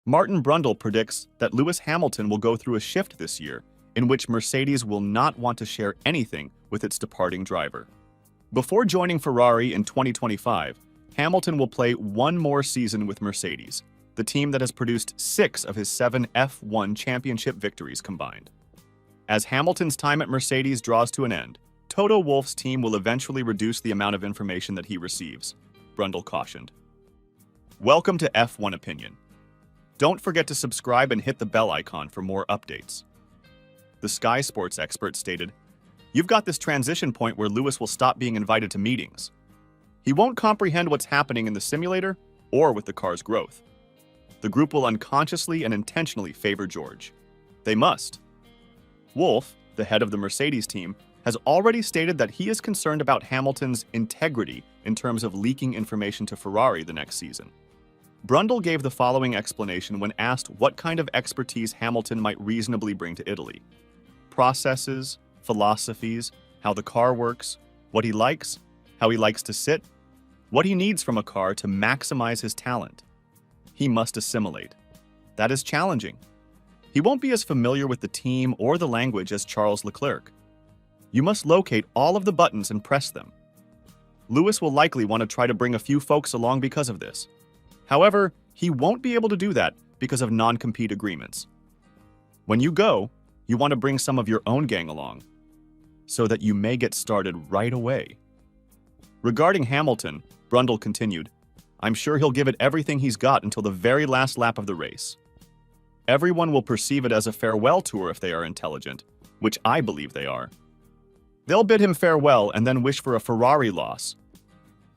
Martin Brundle predicts that Lewis Hamilton will go through a shift this year in which Mercedes will not want to share anything with its departing driver. Before joining Ferrari in 2025, Hamilton will play one more season with Mercedes, the team that has produced 6 of his 7 F1 championship victories combined. As Hamilton's time at Mercedes draws to an end, Toto Wolff's team will eventually reduce the amount of information that he receives, Brundle cautioned. Welcome to F1 Opinion. Don't forget to subscribe and hit the bell icon for more updates. The Sky Sports expert stated, "You've got this transition point where Lewis will stop being invited to meetings. He won't comprehend what's happening in the simulator or with the car's growth. The group will unconsciously and intentionally favor George. They must." Wolff, the head of the Mercedes team, has already stated that he is concerned about Hamilton's integrity in terms of leaking information to Ferrari the next season. Brundle gave the following explanation when asked what kind of expertise Hamilton might reasonably bring to Italy. Processes, philosophies, how the car works, what he likes, how he likes to sit, what he needs from a car to maximize his talent. He must assimilate. That is challenging. He won't be as familiar with the team or the language as Charles Leclerc. You must locate all of the buttons and press them. Lewis will likely want to try to bring a few folks along because of this. However, he won't be able to do that because of non-compete agreements. When you go, you want to bring some of your own gang along, so that you may get started right away. Regarding Hamilton, Brundle continued, "I'm sure he'll give it everything he's got until the very last lap of the race. Everyone will perceive it as a farewell tour if they are intelligent, which I believe they are. They'll bid him farewell and then wish for a Ferrari loss."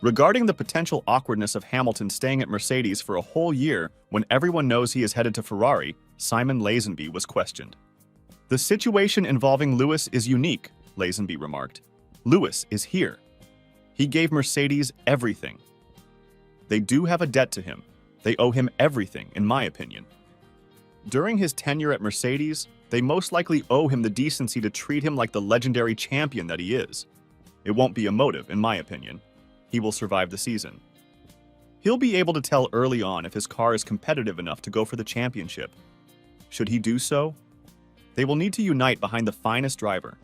Regarding the potential awkwardness of Hamilton staying at Mercedes for a whole year when everyone knows he is headed to Ferrari, Simon Lazenby was questioned. "The situation involving Lewis is unique," Lazenby remarked. "Lewis is here. He gave Mercedes everything. They do have a debt to him. They owe him everything, in my opinion. During his tenure at Mercedes, they most likely owe him the decency to treat him like the legendary champion that he is. It won't be a motive, in my opinion. He will survive the season. He'll be able to tell early on if his car is competitive enough to go for the championship. Should he do so? They will need to unite behind the finest driver."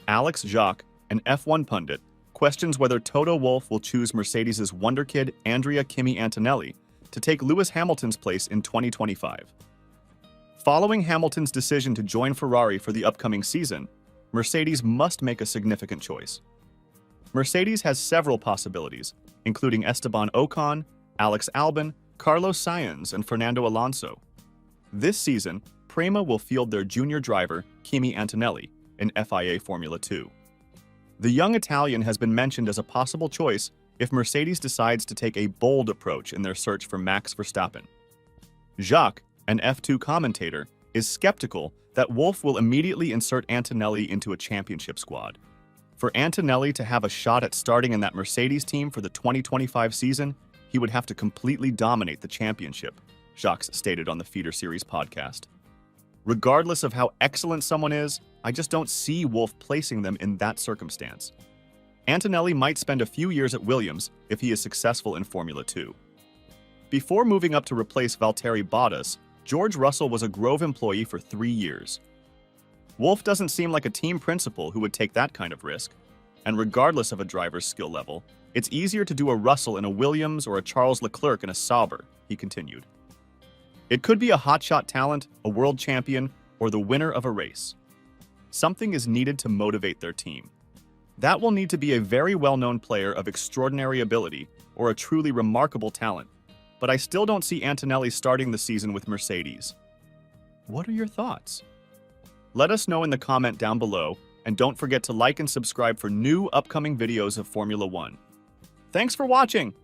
Alex Jacques, an F1 pundit, questions whether Toto Wolff will choose Mercedes' wonderkid Andrea Kimi Antonelli to take Lewis Hamilton's place in 2025. Following Hamilton's decision to join Ferrari for the upcoming season, Mercedes must make a significant choice. Mercedes has several possibilities, including Esteban Ocon, Alex Albon, Carlos Sainz, and Fernando Alonso. This season, Prema will field their junior driver, Kimi Antonelli, in FIA Formula 2. The young Italian has been mentioned as a possible choice if Mercedes decides to take a bold approach in their search for Max Verstappen. Jacques, an F2 commentator, is skeptical that Wolff will immediately insert Antonelli into a championship squad. For Antonelli to have a shot at starting in that Mercedes team for the 2025 season, he would have to completely dominate the championship, Jacques stated on the Feeder Series podcast. "Regardless of how excellent someone is, I just don't see Wolff placing them in that circumstance. Antonelli might spend a few years at Williams if he is successful in Formula 2. Before moving up to replace Valtteri Bottas, George Russell was a Grove employee for 3 years. Wolff doesn't seem like a team principal who would take that kind of risk. And regardless of a driver's skill level, it's easier to do a Russell in a Williams or a Charles Leclerc in a Sauber," he continued. "It could be a hotshot talent, a world champion, or the winner of a race. Something is needed to motivate their team. That will need to be a very well-known player of extraordinary ability or a truly remarkable talent. But I still don't see Antonelli starting the season with Mercedes." What are your thoughts? Let us know in the comment down below, and don't forget to like and subscribe for new upcoming videos of Formula 1. Thanks for watching!